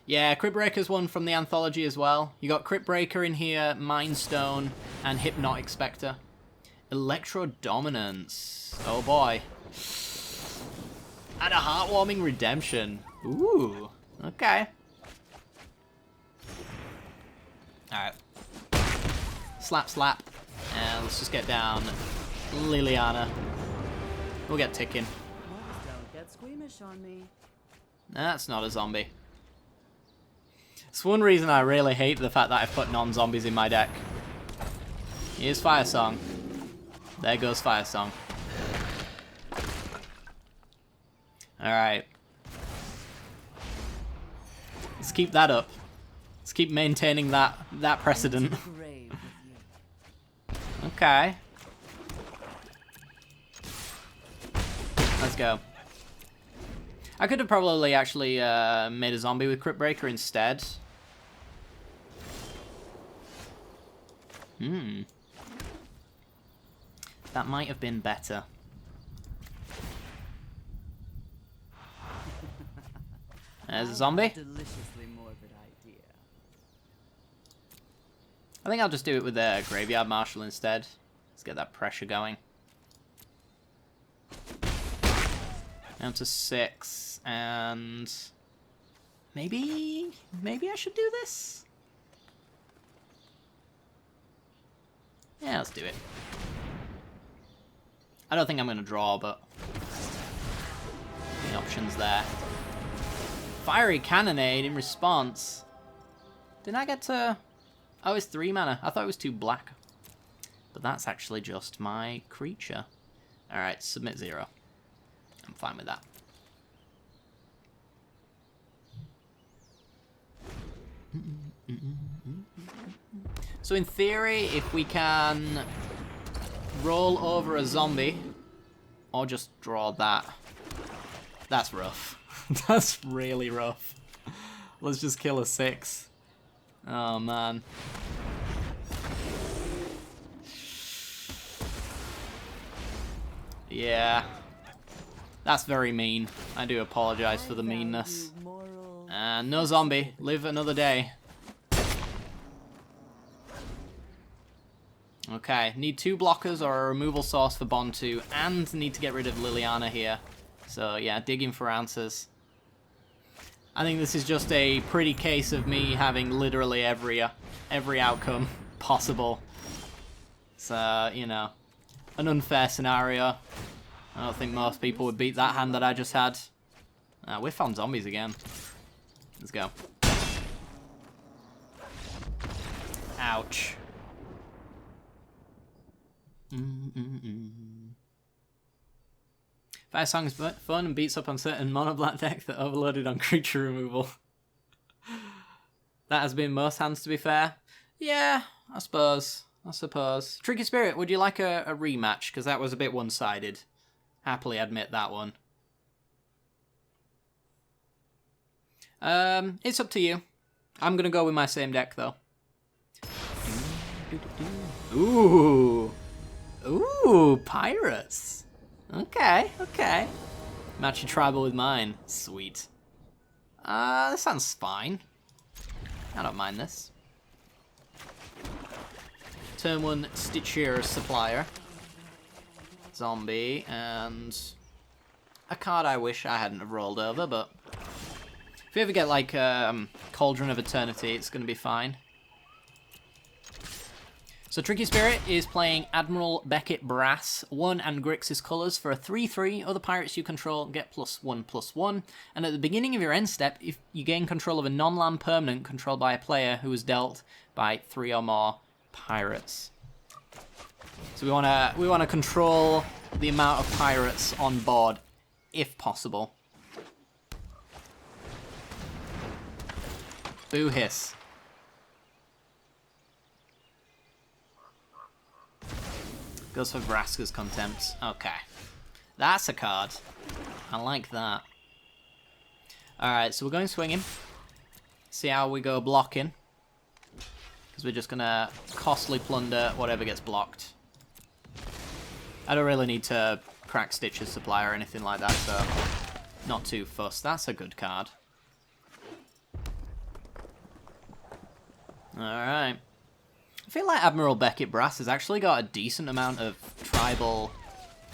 Yeah, Crypt Breaker's one from the anthology as well. You got Crypt Breaker in here, Mind Stone, and Hypnotic Spectre. Electro Dominance. Oh boy. And a heartwarming redemption. Ooh, okay. Alright. Slap, slap. And let's just get down Liliana. We'll get ticking. Don't get squeamish on me. That's not a zombie. It's one reason I really hate the fact that I've put non-zombies in my deck. Here's Fire Song. There goes Fire Song. Alright. Let's keep that up. Let's keep maintaining that precedent. Okay. Let's go. I could have probably actually made a zombie with Crypt Breaker instead. That might have been better. There's a zombie. Deliciously morbid idea. I think I'll just do it with a Graveyard Marshal instead. Let's get that pressure going. Down to 6, and maybe I should do this? Yeah, let's do it. I don't think I'm going to draw, but the option's there. Fiery Cannonade in response. Didn't I get to... Oh, it's 3 mana. I thought it was 2 black. But that's actually just my creature. Alright, submit 0. I'm fine with that. So in theory, if we can roll over a zombie, or just draw that, that's rough. That's really rough. Let's just kill a 6. Oh man. Yeah. That's very mean. I do apologize for the meanness. And no zombie. Live another day. Okay, need 2 blockers or a removal source for Bond 2, and need to get rid of Liliana here. So yeah, digging for answers. I think this is just a pretty case of me having literally every outcome possible. So, you know, an unfair scenario. I don't think most people would beat that hand that I just had. We found zombies again. Let's go. Ouch. Fire Song is fun and beats up on certain mono black decks that overloaded on creature removal. That has been most hands, to be fair. Yeah, I suppose. Tricky Spirit, would you like a rematch? Because that was a bit one-sided. Happily admit that one. It's up to you. I'm gonna go with my same deck though. Ooh. Ooh, pirates. Okay, okay. Match your tribal with mine. Sweet. This sounds fine. I don't mind this. Turn 1 Stitcher Supplier. Zombie, and a card I wish I hadn't have rolled over, but if you ever get like Cauldron of Eternity, it's going to be fine. So Tricky Spirit is playing Admiral Beckett Brass, 1 and Grixis colours for a 3/3. Other pirates you control get +1/+1. And at the beginning of your end step, if you gain control of a non-land permanent controlled by a player who was dealt by 3 or more pirates. So we wanna control the amount of pirates on board, if possible. Boo hiss. Goes for Vraska's Contempt. Okay. That's a card. I like that. Alright, so we're going swinging. See how we go blocking. Because we're just going to costly plunder whatever gets blocked. I don't really need to crack Stitcher's Supply or anything like that, so not too fussed. That's a good card. Alright. I feel like Admiral Beckett Brass has actually got a decent amount of tribal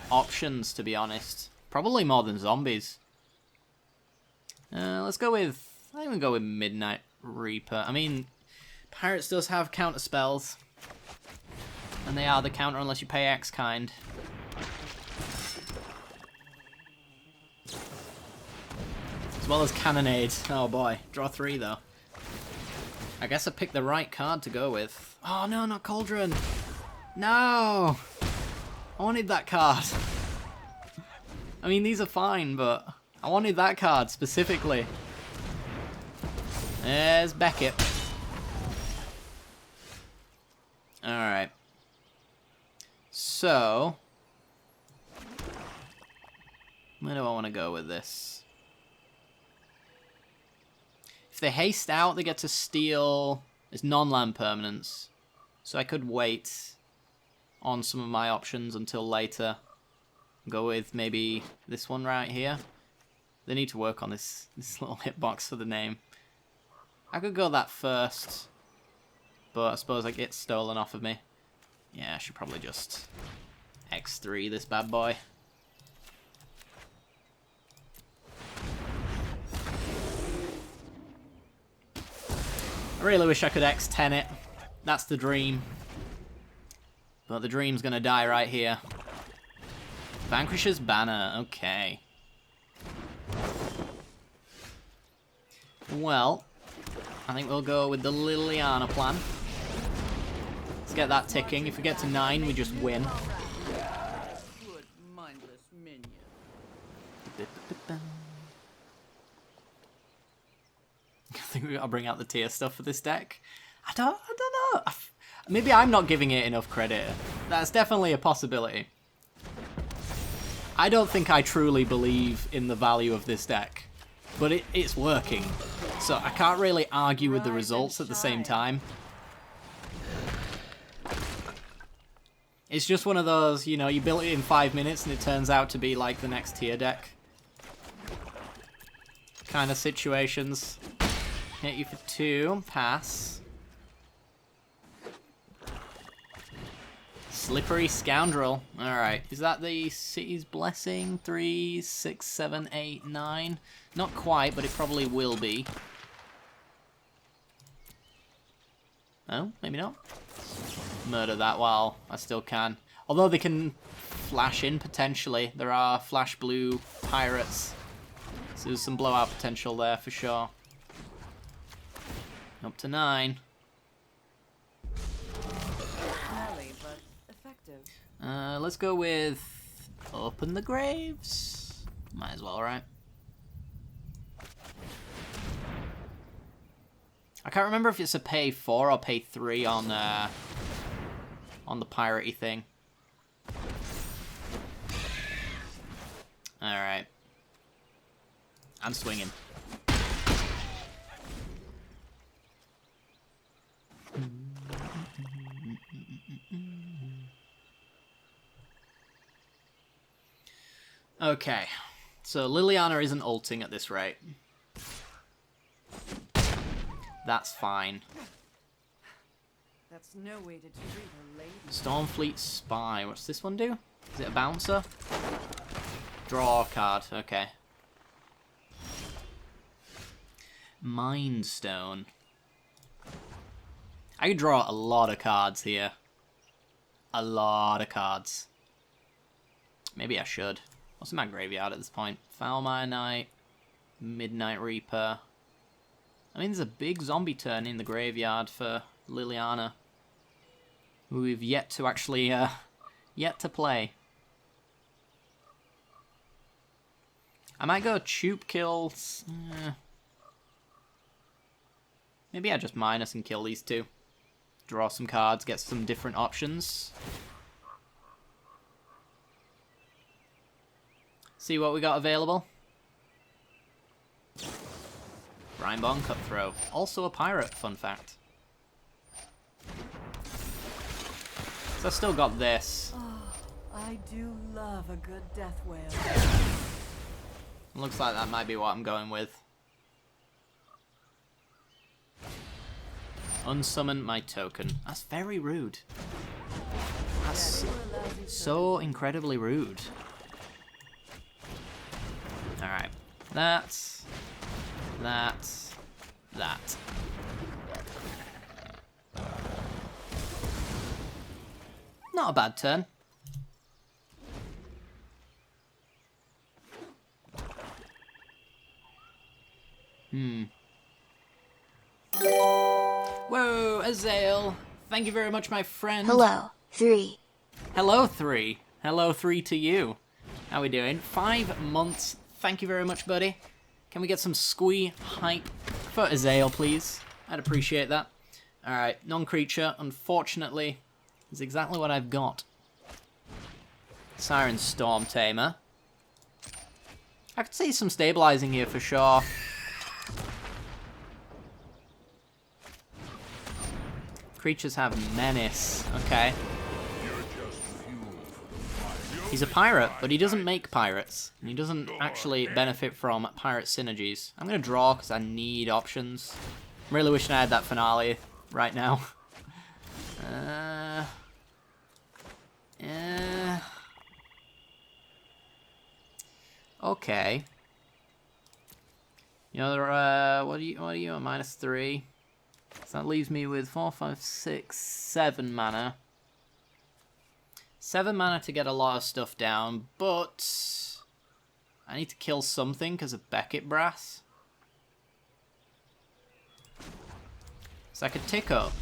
options, to be honest. Probably more than zombies. Let's go with... I think we'll go with Midnight Reaper. I mean, Pirates does have counter spells. And they are the counter unless you pay X kind. As well as Cannonade. Oh boy. Draw 3 though. I guess I picked the right card to go with. Oh no, not Cauldron! No! I wanted that card. I mean, these are fine, but I wanted that card specifically. There's Beckett. Alright. So... where do I want to go with this? If they haste out, they get to steal... it's non-land permanents. So I could wait on some of my options until later. Go with maybe this one right here. They need to work on this little hitbox for the name. I could go that first. But I suppose I get stolen off of me. Yeah, I should probably just X3 this bad boy. I really wish I could X10 it. That's the dream. But the dream's gonna die right here. Vanquisher's Banner, okay. Well, I think we'll go with the Liliana plan. Let's get that ticking. If we get to 9, we just win. Good, mindless minion. I think we gotta bring out the tier stuff for this deck. I don't know. Maybe I'm not giving it enough credit. That's definitely a possibility. I don't think I truly believe in the value of this deck, but it's working. So I can't really argue with the results at the same time. It's just one of those, you know, you built it in 5 minutes and it turns out to be like the next tier deck kind of situations. Hit you for 2, pass. Slippery Scoundrel. Alright, is that the City's Blessing? 3, 6, 7, 8, 9? Not quite, but it probably will be. Oh, maybe not. Murder that while I still can. Although they can flash in potentially. There are flash blue pirates. So there's some blowout potential there for sure. Up to 9. Smelly, but effective. Let's go with Open the Graves. Might as well, right? I can't remember if it's a pay 4 or pay 3 on the piratey thing. Alright. I'm swinging. Okay, so Liliana isn't ulting at this rate. That's fine. That's no way to treat a lady. Stormfleet Spy. What's this one do? Is it a bouncer? Draw a card. Okay. Mind Stone. I could draw a lot of cards here. A lot of cards. Maybe I should. What's in my graveyard at this point? Foulmire Knight, Midnight Reaper. I mean, there's a big zombie turn in the graveyard for Liliana, who we've yet to actually, yet to play. I might go Choop kills. Maybe I just minus and kill these two. Draw some cards, get some different options. See what we got available. Rhinebone Cutthroat. Also a pirate, fun fact. So I still got this. Oh, I do love a good death wail. Looks like that might be what I'm going with. Unsummon my token. That's very rude. That's so incredibly rude. Alright. That. Not a bad turn. Whoa, Azael. Thank you very much, my friend. Hello, 3. Hello, 3. Hello, 3 to you. How we doing? 5 months. Thank you very much, buddy. Can we get some squee hype for Azael, please? I'd appreciate that. Alright, non-creature, unfortunately, is exactly what I've got. Siren Storm Tamer. I could see some stabilizing here for sure. Creatures have menace. Okay. He's a pirate, but he doesn't make pirates. And he doesn't actually benefit from pirate synergies. I'm going to draw because I need options. I'm really wishing I had that finale right now. Okay. You know, what are you at? -3. So that leaves me with 4, 5, 6, 7 mana. 7 mana to get a lot of stuff down, but I need to kill something because of Beckett Brass. So I could tick up.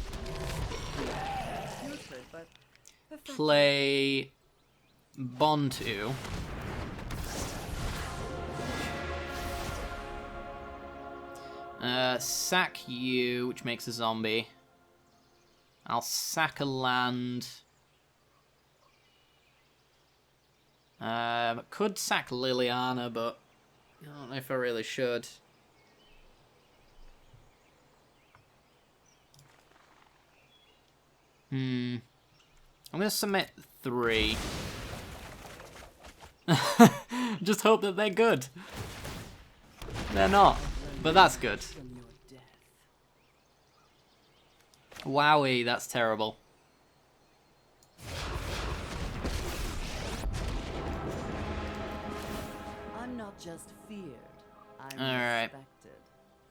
Play Bontu. Sack you, which makes a zombie. I'll sack a land. Could sack Liliana, but I don't know if I really should. I'm gonna submit 3. Just hope that they're good. They're not, but that's good. Wowie, that's terrible. I'm not just feared, I'm Alright. respected.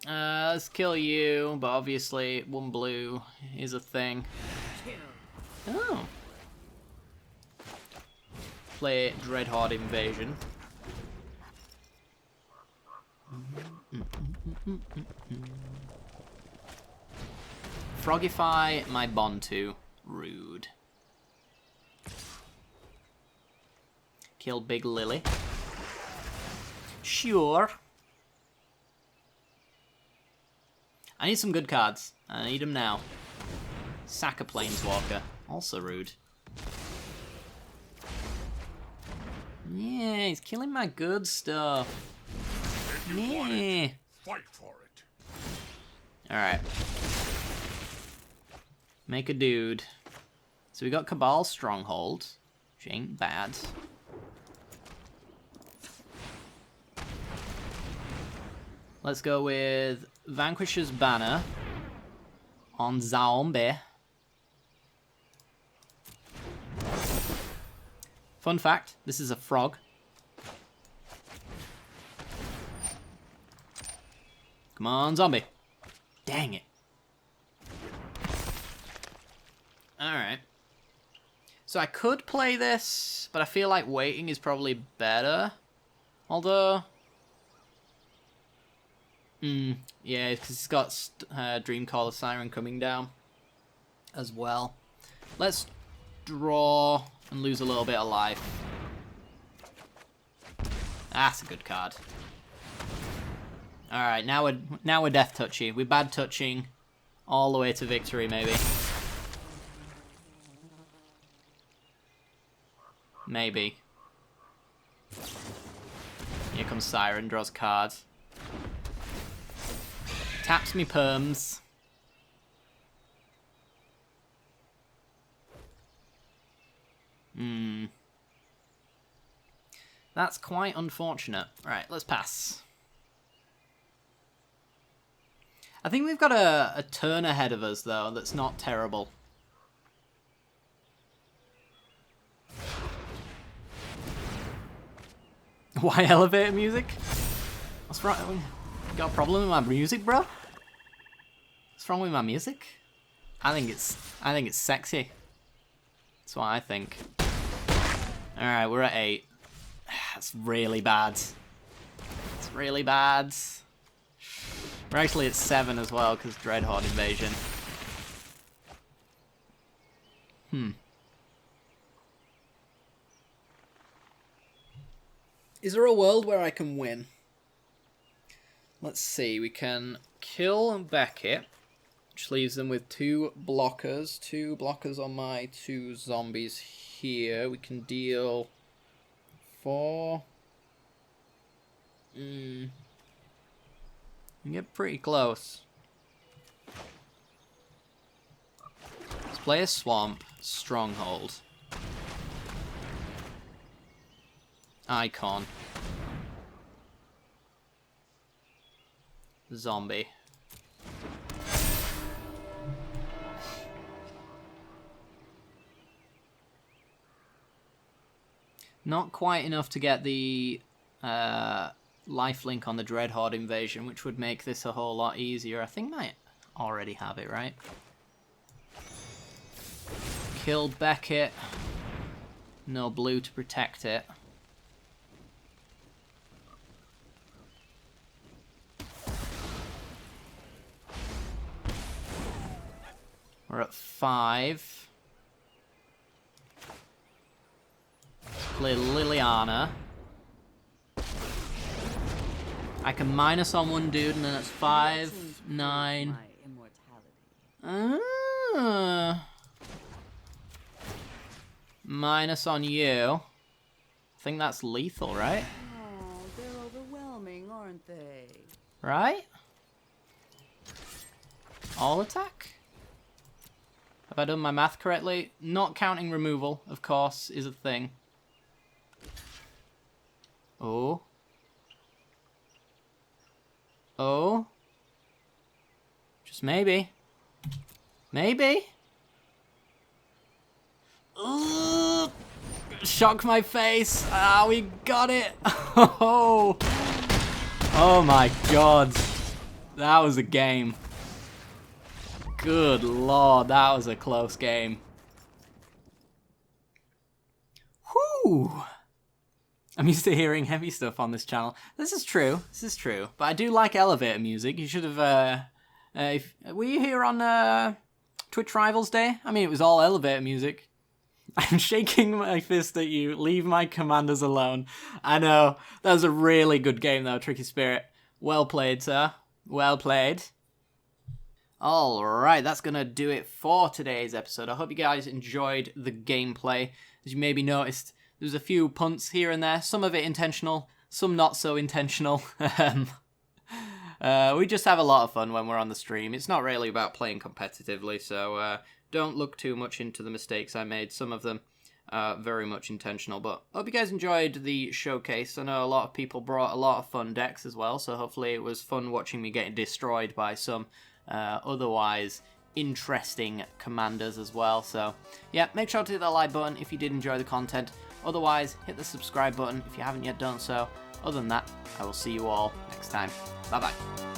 Let's kill you, but obviously 1 blue is a thing. Oh. Play Dreadhorde Invasion. Frogify my Bontu. Rude. Kill Big Lily. Sure. I need some good cards. I need them now. Sack a Planeswalker. Also rude. Yeah, he's killing my good stuff. Yeah. Fight for it. Alright. Make a dude. So we got Cabal Stronghold, which ain't bad. Let's go with Vanquisher's Banner on Zombie. Fun fact, this is a frog. Come on, zombie. Dang it. Alright. So I could play this, but I feel like waiting is probably better. Although... yeah, because it's got Dreamcaller Siren coming down as well. Let's draw and lose a little bit of life. That's a good card. Alright, now we're death touchy. We're bad touching all the way to victory, maybe. Maybe. Here comes Siren, draws cards. Taps me perms. That's quite unfortunate. Right, let's pass. I think we've got a turn ahead of us, though, that's not terrible. Why elevator music? What's wrong? You got a problem with my music, bro? What's wrong with my music? I think it's sexy. That's what I think. Alright, we're at 8. That's really bad. It's really bad. We're actually at 7 as well, because Dreadhorde Invasion. Is there a world where I can win? Let's see, we can kill Beckett, which leaves them with 2 blockers. 2 blockers on my 2 zombies here. We can deal 4. We get pretty close. Let's play a Swamp, Stronghold. Icon. Zombie. Not quite enough to get the lifelink on the Dreadhorde Invasion, which would make this a whole lot easier. I think I already have it, right? Killed Beckett. No blue to protect it. We're at 5. Play Liliana. I can minus on one dude, and then that's 5, 9. Minus on you. I think that's lethal, right? Oh, they're overwhelming, aren't they? Right? All attack? Have I done my math correctly? Not counting removal, of course, is a thing. Oh. Oh. Just maybe. Maybe. Ugh. Shock my face. Ah, we got it. Oh. Oh my god. That was a game. Good lord, that was a close game. Whew. I'm used to hearing heavy stuff on this channel. This is true. This is true. But I do like elevator music. You should have... were you here on Twitch Rivals Day? I mean, it was all elevator music. I'm shaking my fist at you. Leave my commanders alone. I know. That was a really good game, though, Tricky Spirit. Well played, sir. Well played. Alright, that's going to do it for today's episode. I hope you guys enjoyed the gameplay. As you maybe noticed, there's a few punts here and there. Some of it intentional, some not so intentional. We just have a lot of fun when we're on the stream. It's not really about playing competitively, so don't look too much into the mistakes I made. Some of them very much intentional, but I hope you guys enjoyed the showcase. I know a lot of people brought a lot of fun decks as well, so hopefully it was fun watching me get destroyed by some otherwise interesting commanders as well. So yeah, make sure to hit that like button if you did enjoy the content. Otherwise, hit the subscribe button if you haven't yet done so. Other than that, I will see you all next time. Bye bye.